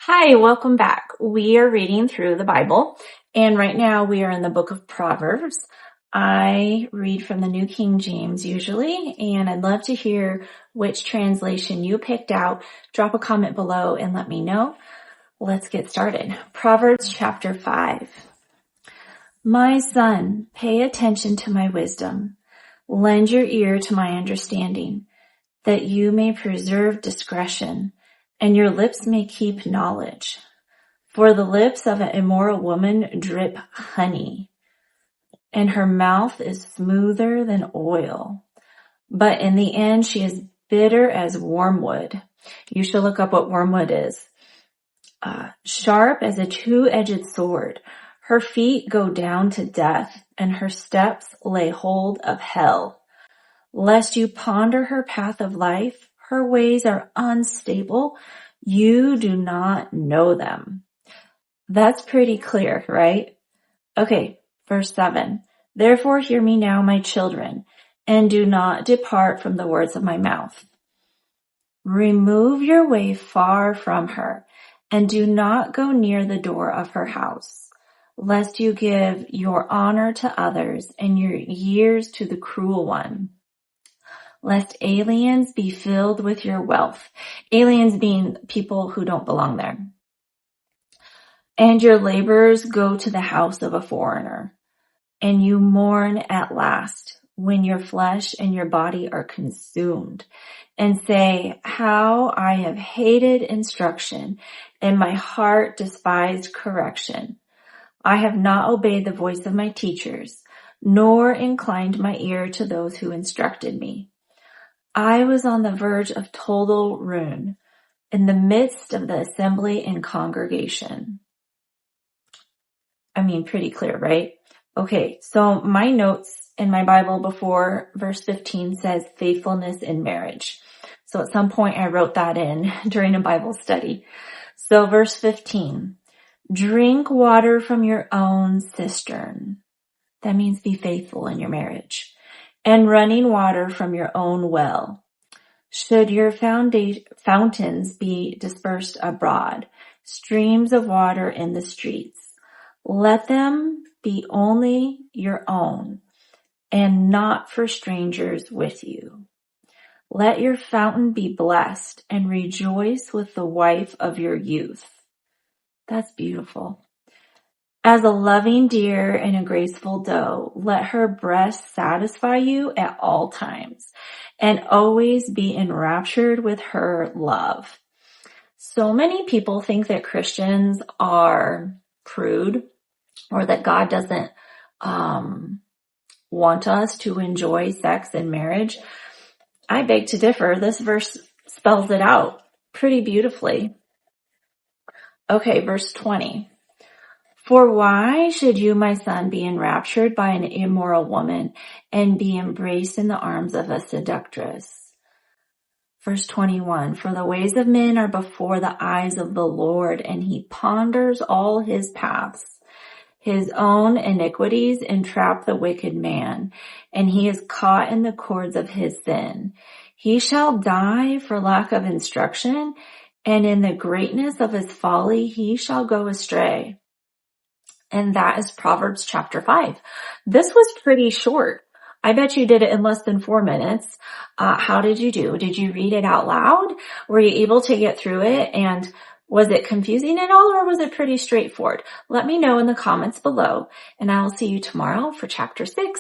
Hi, welcome back. We are reading through the Bible, and right now we are in the book of Proverbs. I read from the New King James usually, and I'd love to hear which translation you picked out. Drop a comment below and let me know. Let's get started. Proverbs chapter 5. My son, pay attention to my wisdom. Lend your ear to my understanding, that you may preserve discretion, and your lips may keep knowledge. For the lips of an immoral woman drip honey, and her mouth is smoother than oil. But in the end, she is bitter as wormwood. You should look up what wormwood is. Sharp as a two-edged sword. Her feet go down to death, and her steps lay hold of hell. Lest you ponder her path of life, her ways are unstable. You do not know them. That's pretty clear, right? Okay, verse 7. Therefore hear me now, my children, and do not depart from the words of my mouth. Remove your way far from her, and do not go near the door of her house, lest you give your honor to others and your years to the cruel one. Lest aliens be filled with your wealth. Aliens being people who don't belong there. And your labors go to the house of a foreigner. And you mourn at last when your flesh and your body are consumed. And say, how I have hated instruction, and my heart despised correction. I have not obeyed the voice of my teachers, nor inclined my ear to those who instructed me. I was on the verge of total ruin, in the midst of the assembly and congregation. I mean, pretty clear, right? Okay, so my notes in my Bible before verse 15 says faithfulness in marriage. So at some point I wrote that in during a Bible study. So verse 15, drink water from your own cistern. That means be faithful in your marriage. And running water from your own well. Should your fountains be dispersed abroad, streams of water in the streets, let them be only your own, and not for strangers with you. Let your fountain be blessed, and rejoice with the wife of your youth. That's beautiful. As a loving deer and a graceful doe, let her breast satisfy you at all times, and always be enraptured with her love. So many people think that Christians are prude, or that God doesn't want us to enjoy sex and marriage. I beg to differ. This verse spells it out pretty beautifully. Okay, verse 20. For why should you, my son, be enraptured by an immoral woman and be embraced in the arms of a seductress? Verse 21, for the ways of men are before the eyes of the Lord, and he ponders all his paths. His own iniquities entrap the wicked man, and he is caught in the cords of his sin. He shall die for lack of instruction, and in the greatness of his folly he shall go astray. And that is Proverbs chapter 5. This was pretty short. I bet you did it in less than 4 minutes. How did you do? Did you read it out loud? Were you able to get through it? And was it confusing at all, or was it pretty straightforward? Let me know in the comments below, and I will see you tomorrow for chapter 6.